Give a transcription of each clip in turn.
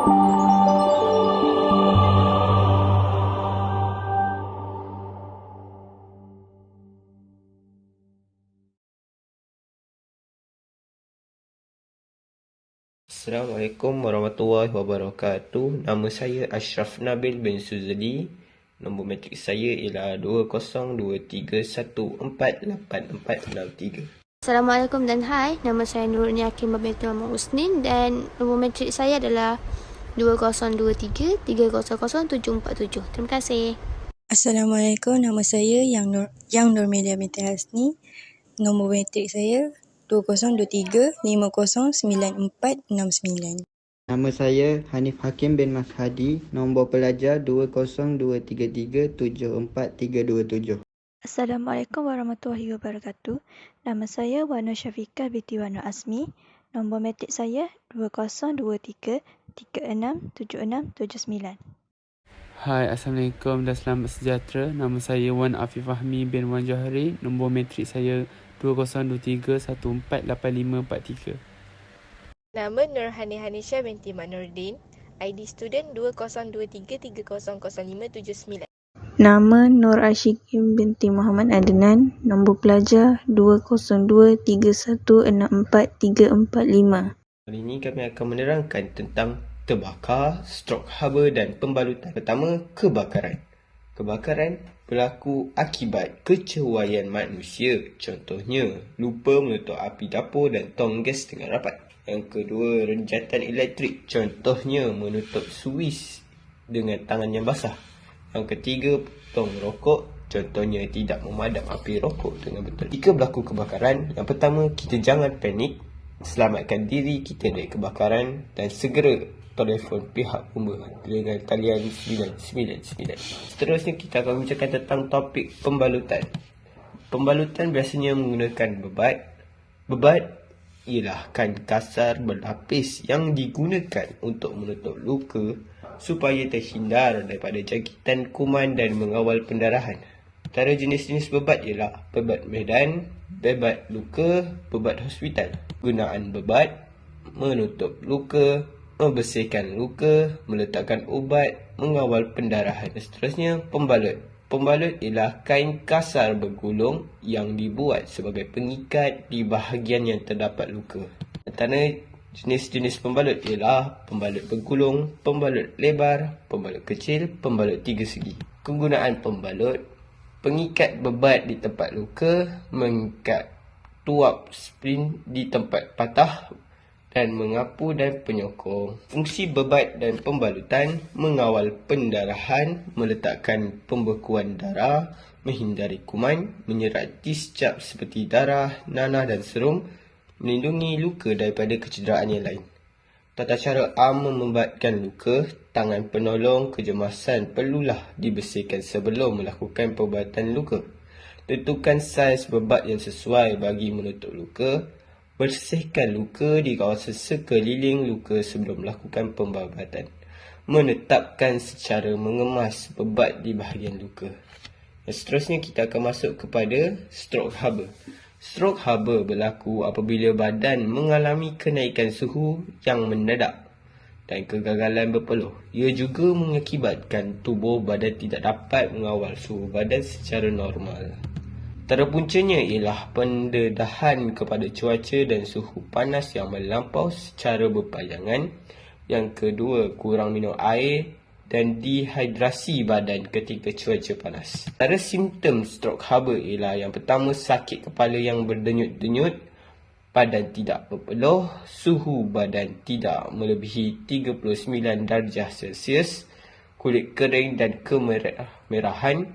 Assalamualaikum warahmatullahi wabarakatuh. Nama saya Ashraf Nabil bin Suzali. Nombor matrik saya ialah 2023148463. Assalamualaikum dan hai, nama saya Nurul Hakim Babetul Muhammad Usnin dan nombor matrik saya adalah 2023300747. Terima kasih. Assalamualaikum, nama saya Yang Nurmelia binti Hasni. Nombor matrik saya 2023509469. Nama saya Hanif Hakim bin Mas Hadi. Nombor pelajar 2023374327. Assalamualaikum warahmatullahi wabarakatuh. Nama saya Wana Syafiqah binti Wana Asmi. Nombor matrik saya 2023367679. Hai, Assalamualaikum dan selamat sejahtera. Nama saya Wan Afif Fahmi bin Wan Johari. Nombor matrik saya 2023148543. Nama Nurhani Hanisha binti Mak Nurdin. ID student 2023300579. Nama Nur Ashikin binti Muhammad Adnan. Nombor pelajar 202316445. Kali ini kami akan menerangkan tentang terbakar, strok haba dan pembalutan. Pertama, kebakaran. Kebakaran berlaku akibat kecerobohan manusia. Contohnya, lupa menutup api dapur dan tong gas dengan rapat. Yang kedua, renjatan elektrik. Contohnya, menutup suis dengan tangan yang basah. Yang ketiga, potong rokok. Contohnya, tidak memadam api rokok dengan betul. Jika berlaku kebakaran, yang pertama, kita jangan panik. Selamatkan diri kita dari kebakaran dan segera telefon pihak pembunuh dengan talian 999. Seterusnya kita akan bincangkan tentang topik pembalutan. Pembalutan biasanya menggunakan bebat. Bebat ialah kain kasar berlapis yang digunakan untuk menutup luka supaya terhindar daripada jangkitan kuman dan mengawal pendarahan. Antara jenis-jenis bebat ialah bebat medan, bebat luka, bebat hospital. Gunaan bebat: menutup luka, membersihkan luka, meletakkan ubat, mengawal pendarahan. Seterusnya, pembalut. Pembalut ialah kain kasar bergulung yang dibuat sebagai pengikat di bahagian yang terdapat luka. Antara jenis-jenis pembalut ialah pembalut bergulung, pembalut lebar, pembalut kecil, pembalut tiga segi. Kegunaan pembalut: pengikat bebat di tempat luka, mengikat tuap sprin di tempat patah dan mengapu dan penyokong. Fungsi bebat dan pembalutan: mengawal pendarahan, meletakkan pembekuan darah, menghindari kuman, menyerat tiscap seperti darah, nanah dan serum, melindungi luka daripada kecederaan yang lain. Tata cara am membebatkan luka: tangan penolong kejemasan perlulah dibersihkan sebelum melakukan perubatan luka. Tentukan saiz bebat yang sesuai bagi menutup luka. Bersihkan luka di kawasan sekeliling luka sebelum melakukan pemubatan. Menetapkan secara mengemas bebat di bahagian luka. Dan seterusnya kita akan masuk kepada stroke haba. Stroke haba berlaku apabila badan mengalami kenaikan suhu yang mendadak dan kegagalan berpeluh. Ia juga mengakibatkan tubuh badan tidak dapat mengawal suhu badan secara normal. Antara puncanya ialah pendedahan kepada cuaca dan suhu panas yang melampau secara berpanjangan. Yang kedua, kurang minum air dan dehidrasi badan ketika cuaca panas. Antara simptom stroke haba ialah yang pertama, sakit kepala yang berdenyut-denyut, badan tidak berpeluh, suhu badan tidak melebihi 39 darjah Celsius, kulit kering dan kemerahan,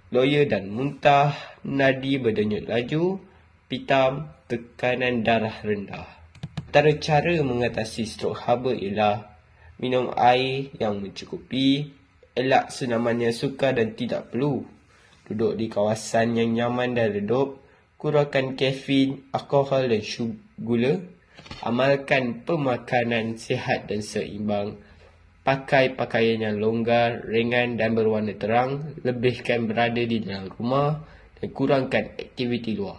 loya dan muntah, nadi berdenyut laju, pitam, tekanan darah rendah. Antara cara mengatasi stroke haba ialah minum air yang mencukupi, elak senaman yang sukar dan tidak perlu, duduk di kawasan yang nyaman dan redup, kurangkan kafein, alkohol dan gula, amalkan pemakanan sihat dan seimbang, pakai pakaian yang longgar, ringan dan berwarna terang, lebihkan berada di dalam rumah dan kurangkan aktiviti luar.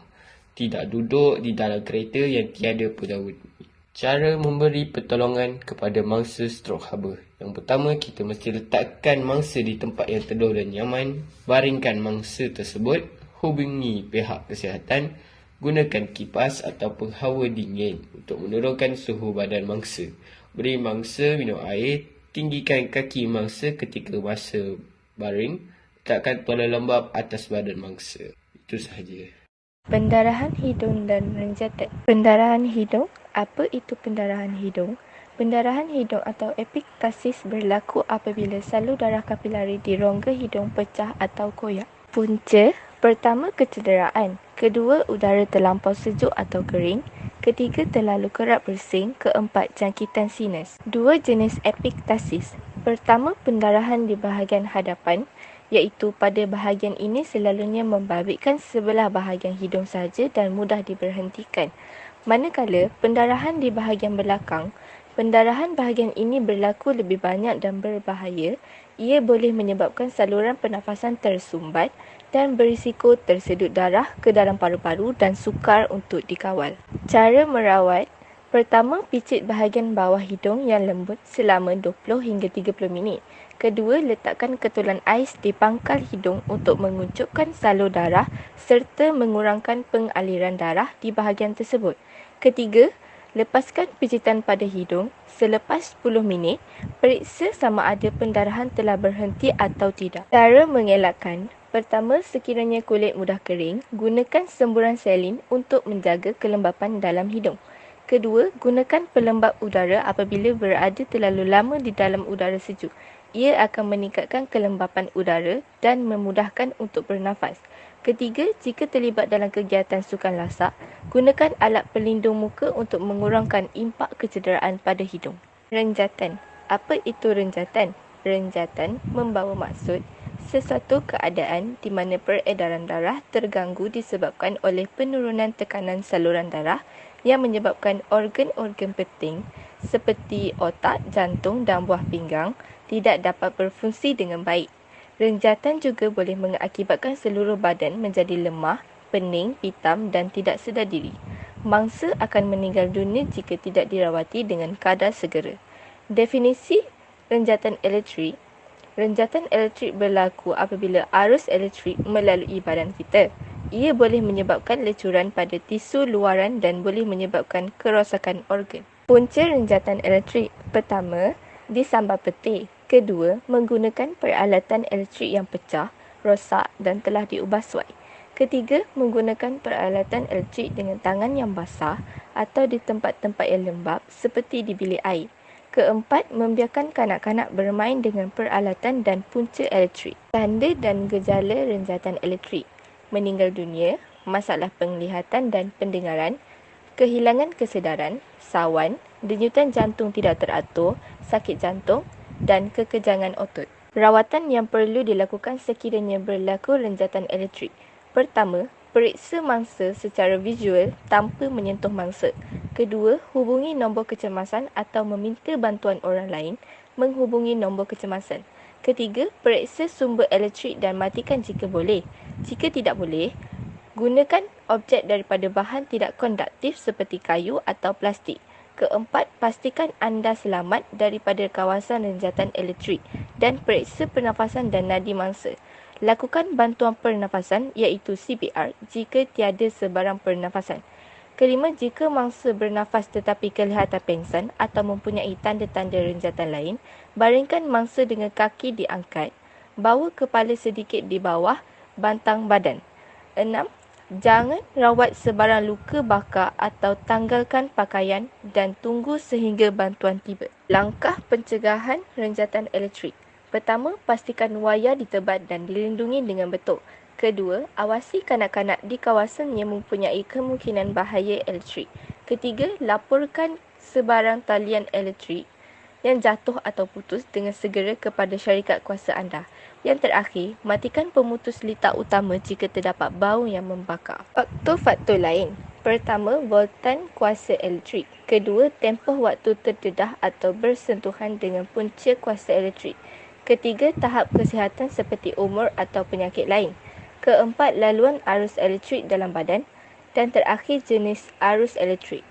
Tidak duduk di dalam kereta yang tiada pengemudi. Cara memberi pertolongan kepada mangsa strok haba. Yang pertama, kita mesti letakkan mangsa di tempat yang teduh dan nyaman. Baringkan mangsa tersebut. Hubungi pihak kesihatan. Gunakan kipas ataupun hawa dingin untuk menurunkan suhu badan mangsa. Beri mangsa minum air. Tinggikan kaki mangsa ketika masa baring. Letakkan tuala lembap atas badan mangsa. Itu sahaja. Pendarahan hidung dan renjatan. Pendarahan hidung. Apa itu pendarahan hidung? Pendarahan hidung atau epiktasis berlaku apabila salur darah kapilari di rongga hidung pecah atau koyak. Punca. Pertama, kecederaan. Kedua, udara terlampau sejuk atau kering. Ketiga, terlalu kerap bersin. Keempat, jangkitan sinus. Dua jenis epiktasis. Pertama, pendarahan di bahagian hadapan, iaitu pada bahagian ini selalunya membabitkan sebelah bahagian hidung sahaja dan mudah diberhentikan. Manakala pendarahan di bahagian belakang, pendarahan bahagian ini berlaku lebih banyak dan berbahaya. Ia boleh menyebabkan saluran pernafasan tersumbat dan berisiko tersedut darah ke dalam paru-paru dan sukar untuk dikawal. Cara merawat. Pertama, picit bahagian bawah hidung yang lembut selama 20 hingga 30 minit. Kedua, letakkan ketulan ais di pangkal hidung untuk mengucupkan salur darah serta mengurangkan pengaliran darah di bahagian tersebut. Ketiga, lepaskan pijitan pada hidung. Selepas 10 minit, periksa sama ada pendarahan telah berhenti atau tidak. Cara mengelakkan. Pertama, sekiranya kulit mudah kering, gunakan semburan selin untuk menjaga kelembapan dalam hidung. Kedua, gunakan pelembap udara apabila berada terlalu lama di dalam udara sejuk. Ia akan meningkatkan kelembapan udara dan memudahkan untuk bernafas. Ketiga, jika terlibat dalam kegiatan sukan lasak, gunakan alat pelindung muka untuk mengurangkan impak kecederaan pada hidung. Renjatan. Apa itu renjatan? Renjatan membawa maksud sesuatu keadaan di mana peredaran darah terganggu disebabkan oleh penurunan tekanan saluran darah yang menyebabkan organ-organ penting seperti otak, jantung dan buah pinggang tidak dapat berfungsi dengan baik. Renjatan juga boleh mengakibatkan seluruh badan menjadi lemah, pening, hitam dan tidak sedar diri. Mangsa akan meninggal dunia jika tidak dirawati dengan kadar segera. Definisi renjatan elektrik. Renjatan elektrik berlaku apabila arus elektrik melalui badan kita. Ia boleh menyebabkan lecuran pada tisu luaran dan boleh menyebabkan kerosakan organ. Punca renjatan elektrik. Pertama, disambar petir. Kedua, menggunakan peralatan elektrik yang pecah, rosak dan telah diubah suai. Ketiga, menggunakan peralatan elektrik dengan tangan yang basah atau di tempat-tempat yang lembap seperti di bilik air. Keempat, membiarkan kanak-kanak bermain dengan peralatan dan punca elektrik. Tanda dan gejala renjatan elektrik. Meninggal dunia, masalah penglihatan dan pendengaran, kehilangan kesedaran, sawan, denyutan jantung tidak teratur, sakit jantung dan kekejangan otot. Rawatan yang perlu dilakukan sekiranya berlaku renjatan elektrik. Pertama, periksa mangsa secara visual tanpa menyentuh mangsa. Kedua, hubungi nombor kecemasan atau meminta bantuan orang lain menghubungi nombor kecemasan. Ketiga, periksa sumber elektrik dan matikan jika boleh. Jika tidak boleh, gunakan objek daripada bahan tidak konduktif seperti kayu atau plastik. Keempat, pastikan anda selamat daripada kawasan renjatan elektrik dan periksa pernafasan dan nadi mangsa. Lakukan bantuan pernafasan iaitu CPR jika tiada sebarang pernafasan. Kelima, jika mangsa bernafas tetapi kelihatan pengsan atau mempunyai tanda-tanda renjatan lain, baringkan mangsa dengan kaki diangkat. Bawa kepala sedikit di bawah bantang badan. 6. Jangan rawat sebarang luka bakar atau tanggalkan pakaian dan tunggu sehingga bantuan tiba. Langkah pencegahan renjatan elektrik. Pertama, pastikan wayar ditebat dan dilindungi dengan betul. Kedua, awasi kanak-kanak di kawasan yang mempunyai kemungkinan bahaya elektrik. Ketiga, laporkan sebarang talian elektrik yang jatuh atau putus dengan segera kepada syarikat kuasa anda. Yang terakhir, matikan pemutus litar utama jika terdapat bau yang membakar. Faktor-faktor lain. Pertama, voltan kuasa elektrik. Kedua, tempoh waktu terdedah atau bersentuhan dengan punca kuasa elektrik. Ketiga, tahap kesihatan seperti umur atau penyakit lain. Keempat, laluan arus elektrik dalam badan. Dan terakhir, jenis arus elektrik.